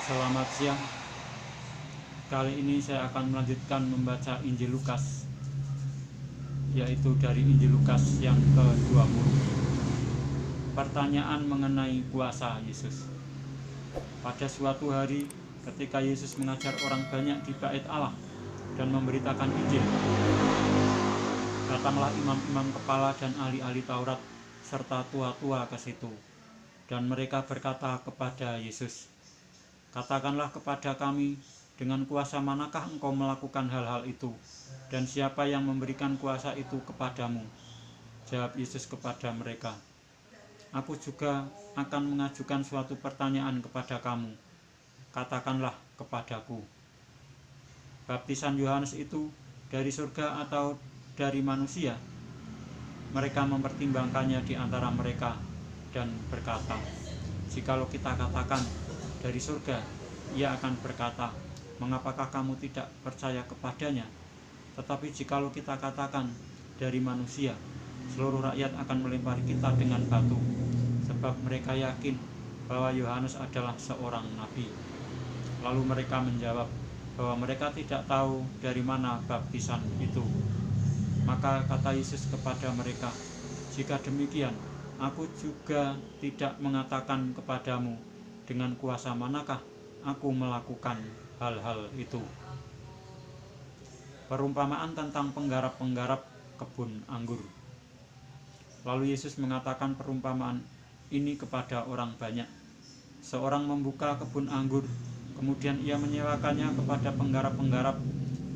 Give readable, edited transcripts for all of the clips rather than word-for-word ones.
Selamat siang. Kali ini saya akan melanjutkan membaca Injil Lukas, yaitu dari Injil Lukas yang ke-20. Pertanyaan mengenai kuasa Yesus. Pada suatu hari, ketika Yesus mengajar orang banyak di Bait Allah dan memberitakan Injil, datanglah imam-imam kepala dan ahli-ahli Taurat serta tua-tua ke situ, dan mereka berkata kepada Yesus, "Katakanlah kepada kami, dengan kuasa manakah engkau melakukan hal-hal itu, dan siapa yang memberikan kuasa itu kepadamu?" Jawab Yesus kepada mereka, "Aku juga akan mengajukan suatu pertanyaan kepada kamu. Katakanlah kepadaku, baptisan Yohanes itu dari surga atau dari manusia?" Mereka mempertimbangkannya di antara mereka dan berkata, "Jikalau kita katakan dari surga, ia akan berkata, 'Mengapakah kamu tidak percaya kepadanya?' Tetapi jikalau kita katakan dari manusia, seluruh rakyat akan melempari kita dengan batu, sebab mereka yakin bahwa Yohanes adalah seorang nabi." Lalu mereka menjawab bahwa mereka tidak tahu dari mana baptisan itu. Maka kata Yesus kepada mereka, "Jika demikian, aku juga tidak mengatakan kepadamu dengan kuasa manakah aku melakukan hal-hal itu." Perumpamaan tentang penggarap-penggarap kebun anggur. Lalu Yesus mengatakan perumpamaan ini kepada orang banyak. Seorang membuka kebun anggur, kemudian ia menyewakannya kepada penggarap-penggarap,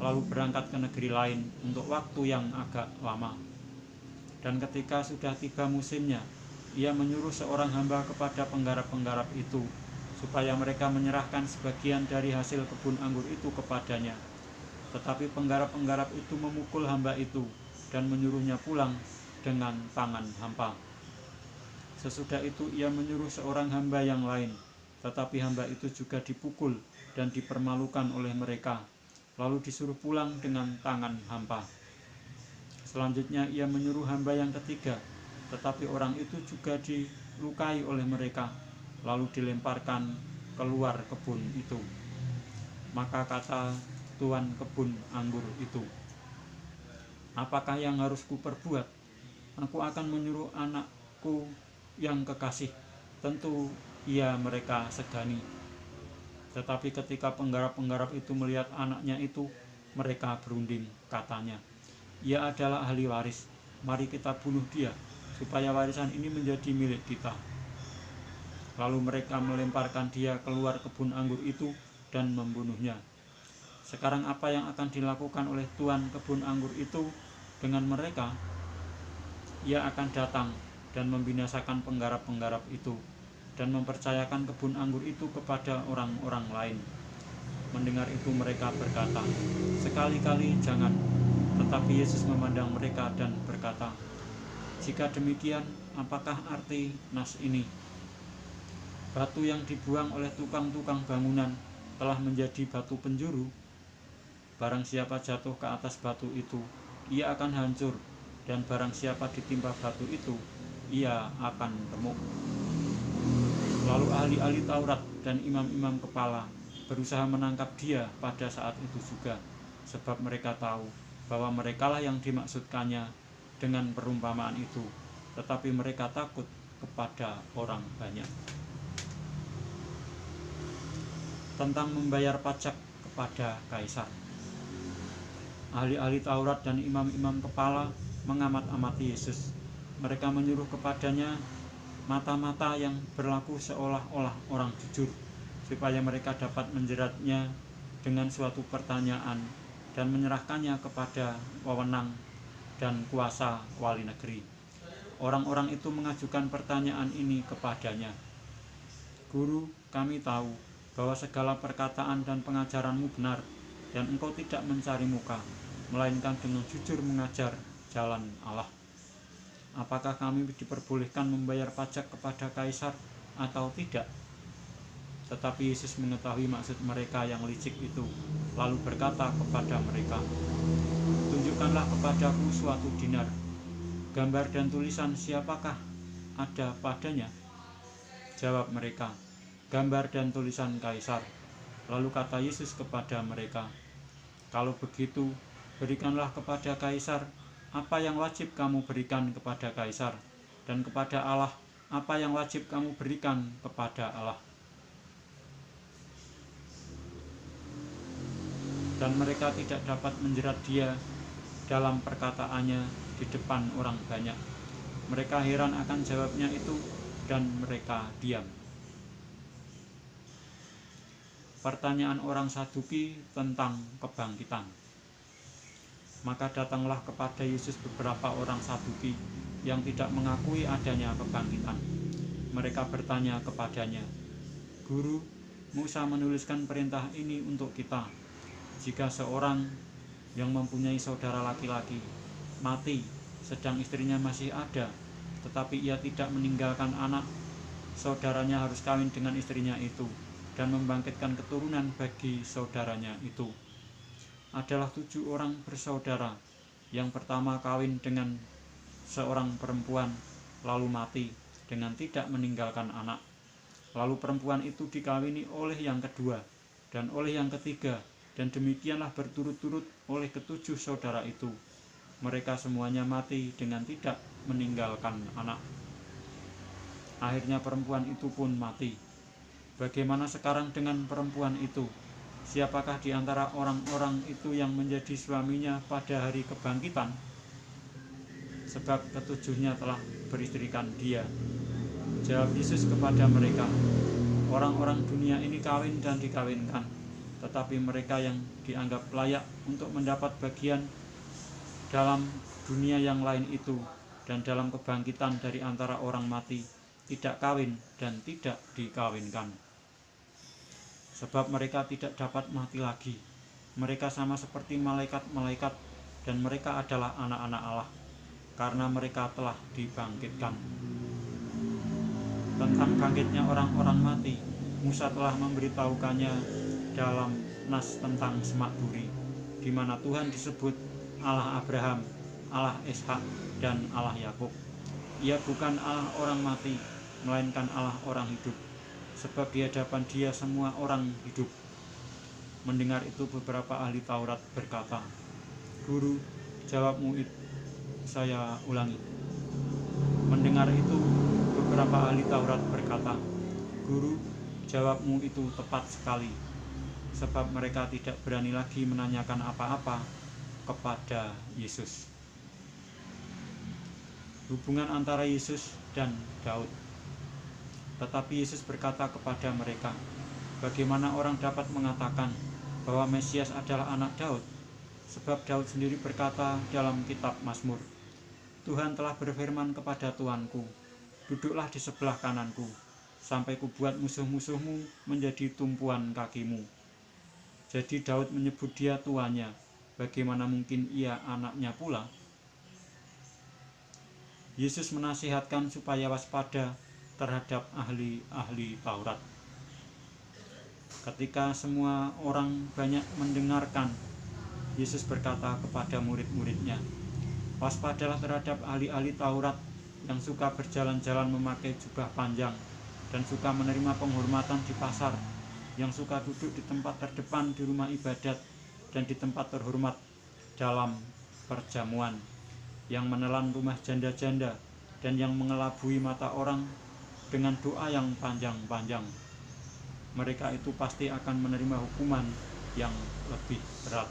lalu berangkat ke negeri lain untuk waktu yang agak lama. Dan ketika sudah tiba musimnya, ia menyuruh seorang hamba kepada penggarap-penggarap itu, supaya mereka menyerahkan sebagian dari hasil kebun anggur itu kepadanya. Tetapi penggarap-penggarap itu memukul hamba itu dan menyuruhnya pulang dengan tangan hampa. Sesudah itu ia menyuruh seorang hamba yang lain, tetapi hamba itu juga dipukul dan dipermalukan oleh mereka, lalu disuruh pulang dengan tangan hampa. Selanjutnya ia menyuruh hamba yang ketiga, tetapi orang itu juga dilukai oleh mereka, lalu dilemparkan keluar kebun itu. Maka kata tuan kebun anggur itu, "Apakah yang harus kuperbuat? Aku akan menyuruh anakku yang kekasih, tentu ia mereka segani." Tetapi ketika penggarap-penggarap itu melihat anaknya itu, mereka berunding, katanya, "Ia adalah ahli waris, mari kita bunuh dia, supaya warisan ini menjadi milik kita." Lalu mereka melemparkan dia keluar kebun anggur itu dan membunuhnya. Sekarang apa yang akan dilakukan oleh tuan kebun anggur itu dengan mereka? Ia akan datang dan membinasakan penggarap-penggarap itu dan mempercayakan kebun anggur itu kepada orang-orang lain. Mendengar itu mereka berkata, "Sekali-kali jangan." Tetapi Yesus memandang mereka dan berkata, "Jika demikian, apakah arti nas ini? Batu yang dibuang oleh tukang-tukang bangunan telah menjadi batu penjuru. Barang siapa jatuh ke atas batu itu, ia akan hancur, dan barang siapa ditimpa batu itu, ia akan remuk." Lalu ahli-ahli Taurat dan imam-imam kepala berusaha menangkap dia pada saat itu juga, sebab mereka tahu bahwa merekalah yang dimaksudkannya dengan perumpamaan itu, tetapi mereka takut kepada orang banyak. Tentang membayar pajak kepada kaisar. Ahli-ahli Taurat dan imam-imam kepala mengamat-amati Yesus. Mereka menyuruh kepadanya mata-mata yang berlaku seolah-olah orang jujur, supaya mereka dapat menjeratnya dengan suatu pertanyaan dan menyerahkannya kepada wewenang dan kuasa wali negeri. Orang-orang itu mengajukan pertanyaan ini kepadanya, "Guru, kami tahu bahwa segala perkataan dan pengajaranmu benar, dan engkau tidak mencari muka, melainkan dengan jujur mengajar jalan Allah. Apakah kami diperbolehkan membayar pajak kepada kaisar atau tidak?" Tetapi Yesus mengetahui maksud mereka yang licik itu, lalu berkata kepada mereka, "Tunjukkanlah kepadaku suatu dinar. Gambar dan tulisan siapakah ada padanya?" Jawab mereka, "Gambar dan tulisan kaisar." Lalu kata Yesus kepada mereka, "Kalau begitu, berikanlah kepada Kaisar apa yang wajib kamu berikan kepada Kaisar, dan kepada Allah apa yang wajib kamu berikan kepada Allah." Dan mereka tidak dapat menjerat dia dalam perkataannya di depan orang banyak. Mereka heran akan jawabnya itu, dan mereka diam. Pertanyaan orang Saduki tentang kebangkitan. Maka datanglah kepada Yesus beberapa orang Saduki yang tidak mengakui adanya kebangkitan. Mereka bertanya kepadanya, "Guru, Musa menuliskan perintah ini untuk kita. Jika seorang yang mempunyai saudara laki-laki mati sedang istrinya masih ada, tetapi ia tidak meninggalkan anak, saudaranya harus kawin dengan istrinya itu dan membangkitkan keturunan bagi saudaranya itu. Adalah 7 orang bersaudara. Yang pertama kawin dengan seorang perempuan, lalu mati dengan tidak meninggalkan anak. Lalu perempuan itu dikawini oleh yang kedua dan oleh yang ketiga, dan demikianlah berturut-turut oleh ke-7 saudara itu. Mereka semuanya mati dengan tidak meninggalkan anak. Akhirnya perempuan itu pun mati. Bagaimana sekarang dengan perempuan itu? Siapakah di antara orang-orang itu yang menjadi suaminya pada hari kebangkitan? Sebab ke-7-nya telah beristrikan dia." Jawab Yesus kepada mereka, "Orang-orang dunia ini kawin dan dikawinkan, tetapi mereka yang dianggap layak untuk mendapat bagian dalam dunia yang lain itu dan dalam kebangkitan dari antara orang mati tidak kawin dan tidak dikawinkan. Sebab mereka tidak dapat mati lagi. Mereka sama seperti malaikat-malaikat, dan mereka adalah anak-anak Allah, karena mereka telah dibangkitkan." Tentang bangkitnya orang-orang mati, Musa telah memberitahukannya dalam nas tentang semak duri, di mana Tuhan disebut Allah Abraham, Allah Ishak, dan Allah Yakub. Ia bukan Allah orang mati, melainkan Allah orang hidup, sebab di hadapan Dia semua orang hidup. Mendengar itu beberapa ahli Taurat berkata, "Guru, jawabmu itu." Saya ulangi. Mendengar itu beberapa ahli Taurat berkata, "Guru, jawabmu itu tepat sekali." Sebab mereka tidak berani lagi menanyakan apa-apa kepada Yesus. Hubungan antara Yesus dan Daud. Tetapi Yesus berkata kepada mereka, "Bagaimana orang dapat mengatakan bahwa Mesias adalah anak Daud? Sebab Daud sendiri berkata dalam kitab Mazmur, 'Tuhan telah berfirman kepada Tuanku, duduklah di sebelah kananku, sampai kubuat musuh-musuhmu menjadi tumpuan kakimu.' Jadi Daud menyebut dia tuannya. Bagaimana mungkin ia anaknya pula?" Yesus menasihatkan supaya waspada terhadap ahli-ahli Taurat. Ketika semua orang banyak mendengarkan, Yesus berkata kepada murid-muridnya, "Waspadalah terhadap ahli-ahli Taurat yang suka berjalan-jalan memakai jubah panjang dan suka menerima penghormatan di pasar, yang suka duduk di tempat terdepan di rumah ibadat dan di tempat terhormat dalam perjamuan, yang menelan rumah janda-janda dan yang mengelabui mata orang dengan doa yang panjang-panjang. Mereka itu pasti akan menerima hukuman yang lebih berat."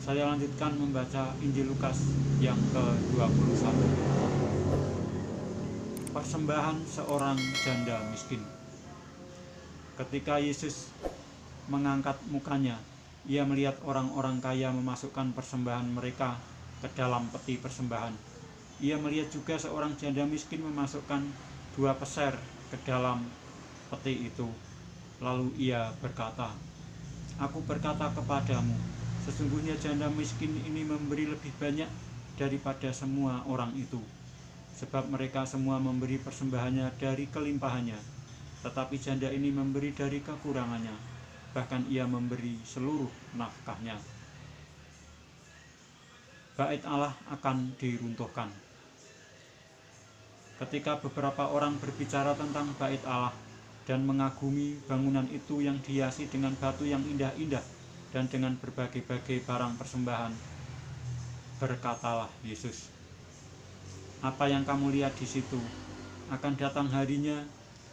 Saya lanjutkan membaca Injil Lukas yang ke-21. Persembahan seorang janda miskin. Ketika Yesus mengangkat mukanya, ia melihat orang-orang kaya memasukkan persembahan mereka ke dalam peti persembahan. Ia melihat juga seorang janda miskin memasukkan 2 peser ke dalam peti itu. Lalu ia berkata, "Aku berkata kepadamu, sesungguhnya janda miskin ini memberi lebih banyak daripada semua orang itu. Sebab mereka semua memberi persembahannya dari kelimpahannya, tetapi janda ini memberi dari kekurangannya, bahkan ia memberi seluruh nafkahnya." Bait Allah akan diruntuhkan. Ketika beberapa orang berbicara tentang bait Allah, dan mengagumi bangunan itu yang dihiasi dengan batu yang indah-indah dan dengan berbagai-bagai barang persembahan. Berkatalah Yesus, apa yang kamu lihat di situ, akan datang harinya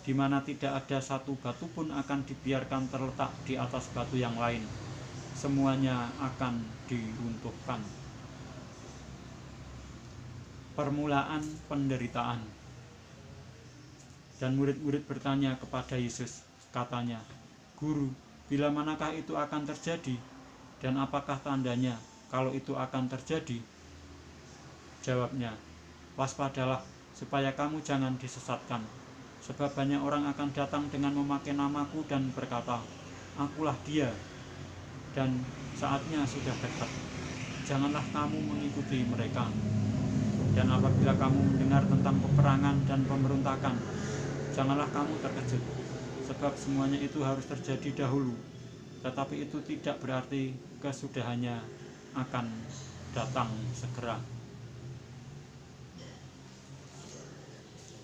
di mana tidak ada satu batu pun akan dibiarkan terletak di atas batu yang lain. Semuanya akan diruntuhkan. Permulaan penderitaan. Dan murid-murid bertanya kepada Yesus, katanya, "Guru, bila manakah itu akan terjadi? Dan apakah tandanya kalau itu akan terjadi?" Jawabnya, "Waspadalah, supaya kamu jangan disesatkan. Sebab banyak orang akan datang dengan memakai namaku dan berkata, 'Akulah dia,' dan saatnya sudah dekat. Janganlah kamu mengikuti mereka. Dan apabila kamu mendengar tentang peperangan dan pemberontakan, janganlah kamu terkejut, sebab semuanya itu harus terjadi dahulu, tetapi itu tidak berarti kesudahannya akan datang segera."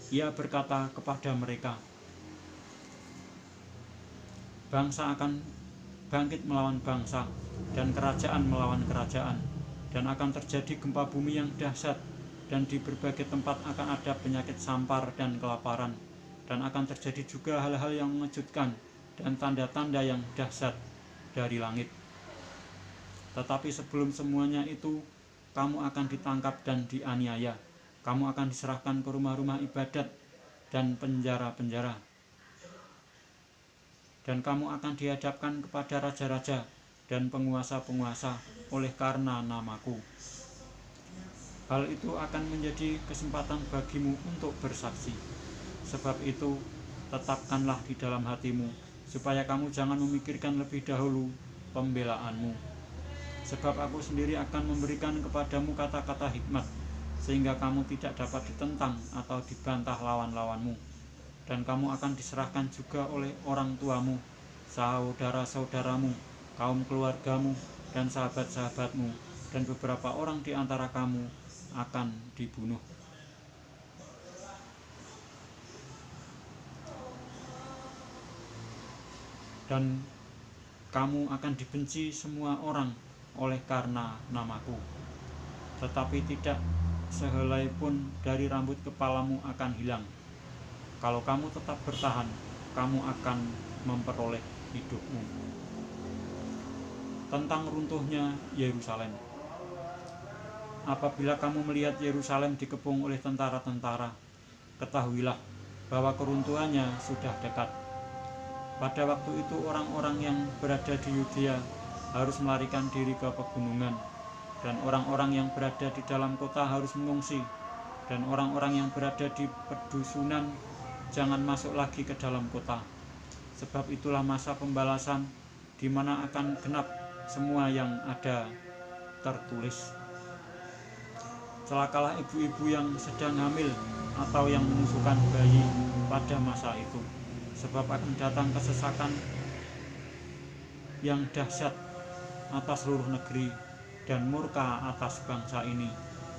Ia berkata kepada mereka, "Bangsa akan bangkit melawan bangsa, dan kerajaan melawan kerajaan, dan akan terjadi gempa bumi yang dahsyat, dan di berbagai tempat akan ada penyakit sampar dan kelaparan, dan akan terjadi juga hal-hal yang mengejutkan dan tanda-tanda yang dahsyat dari langit. Tetapi sebelum semuanya itu, kamu akan ditangkap dan dianiaya. Kamu akan diserahkan ke rumah-rumah ibadat dan penjara-penjara. Dan kamu akan dihadapkan kepada raja-raja dan penguasa-penguasa oleh karena namaku. Hal itu akan menjadi kesempatan bagimu untuk bersaksi. Sebab itu, tetapkanlah di dalam hatimu, supaya kamu jangan memikirkan lebih dahulu pembelaanmu. Sebab aku sendiri akan memberikan kepadamu kata-kata hikmat, sehingga kamu tidak dapat ditentang atau dibantah lawan-lawanmu. Dan kamu akan diserahkan juga oleh orang tuamu, saudara-saudaramu, kaum keluargamu, dan sahabat-sahabatmu, dan beberapa orang di antara kamu akan dibunuh. Dan kamu akan dibenci semua orang oleh karena namaku. Tetapi tidak sehelai pun dari rambut kepalamu akan hilang. Kalau kamu tetap bertahan, kamu akan memperoleh hidupmu." Tentang runtuhnya Yerusalem. Apabila kamu melihat Yerusalem dikepung oleh tentara-tentara, ketahuilah bahwa keruntuhannya sudah dekat. Pada waktu itu orang-orang yang berada di Yudea harus melarikan diri ke pegunungan, dan orang-orang yang berada di dalam kota harus mengungsi, dan orang-orang yang berada di pedusunan jangan masuk lagi ke dalam kota. Sebab itulah masa pembalasan, di mana akan genap semua yang ada tertulis. Celakalah ibu-ibu yang sedang hamil atau yang menyusukan bayi pada masa itu, sebab akan datang kesesakan yang dahsyat atas seluruh negeri dan murka atas bangsa ini,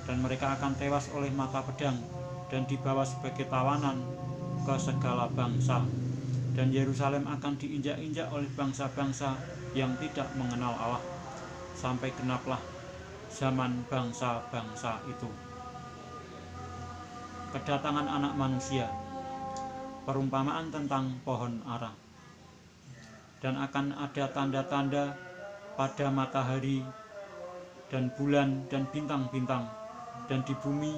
dan mereka akan tewas oleh mata pedang dan dibawa sebagai tawanan ke segala bangsa. Dan Yerusalem akan diinjak-injak oleh bangsa-bangsa yang tidak mengenal Allah, sampai genaplah zaman bangsa-bangsa itu. Kedatangan Anak Manusia. Perumpamaan tentang pohon ara. Dan akan ada tanda-tanda pada matahari dan bulan dan bintang-bintang, dan di bumi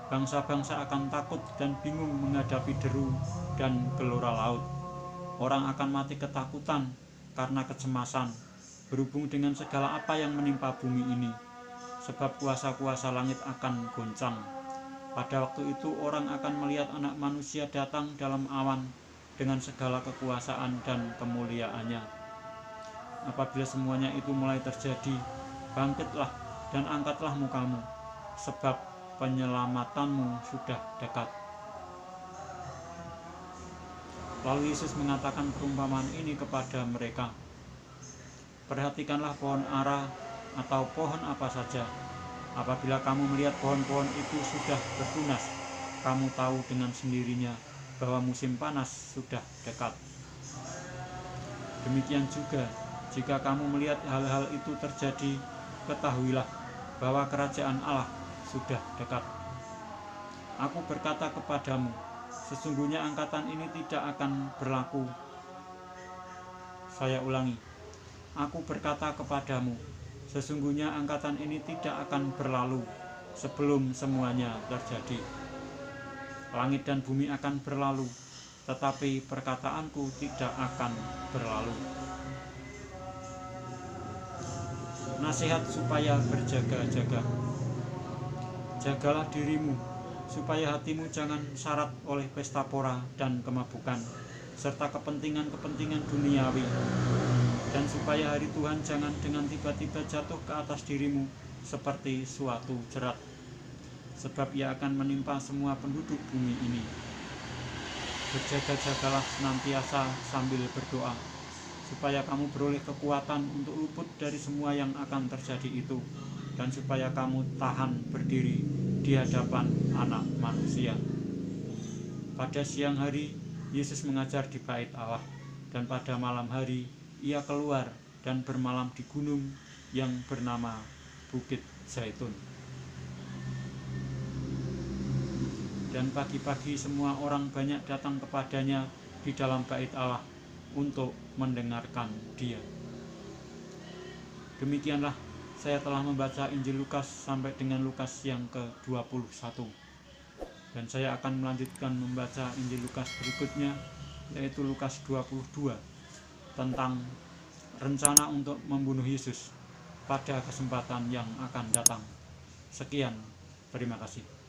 bangsa-bangsa akan takut dan bingung menghadapi deru dan gelora laut. Orang akan mati ketakutan karena kecemasan berhubung dengan segala apa yang menimpa bumi ini, sebab kuasa-kuasa langit akan goncang. Pada waktu itu orang akan melihat Anak Manusia datang dalam awan dengan segala kekuasaan dan kemuliaannya. Apabila semuanya itu mulai terjadi, bangkitlah dan angkatlah mukamu, sebab penyelamatanmu sudah dekat. Lalu Yesus mengatakan perumpamaan ini kepada mereka. Perhatikanlah pohon ara atau pohon apa saja. Apabila kamu melihat pohon-pohon itu sudah bertunas, kamu tahu dengan sendirinya bahwa musim panas sudah dekat. Demikian juga, jika kamu melihat hal-hal itu terjadi, ketahuilah bahwa kerajaan Allah sudah dekat. Aku berkata kepadamu, sesungguhnya angkatan ini tidak akan berlaku. Saya ulangi, aku berkata kepadamu, sesungguhnya angkatan ini tidak akan berlalu sebelum semuanya terjadi. Langit dan bumi akan berlalu, tetapi perkataanku tidak akan berlalu. Nasihat supaya berjaga-jaga. Jagalah dirimu, supaya hatimu jangan syarat oleh pesta pora dan kemabukan, serta kepentingan-kepentingan duniawi, dan supaya hari Tuhan jangan dengan tiba-tiba jatuh ke atas dirimu seperti suatu jerat, sebab ia akan menimpa semua penduduk bumi ini. Berjaga-jagalah senantiasa sambil berdoa, supaya kamu beroleh kekuatan untuk luput dari semua yang akan terjadi itu, dan supaya kamu tahan berdiri di hadapan Anak Manusia. Pada siang hari, Yesus mengajar di bait Allah, dan pada malam hari, ia keluar dan bermalam di gunung yang bernama Bukit Zaitun. Dan pagi-pagi semua orang banyak datang kepadanya di dalam bait Allah untuk mendengarkan dia. Demikianlah saya telah membaca Injil Lukas sampai dengan Lukas yang ke-21. Dan saya akan melanjutkan membaca Injil Lukas berikutnya, yaitu Lukas 22, tentang rencana untuk membunuh Yesus pada kesempatan yang akan datang. Sekian, terima kasih.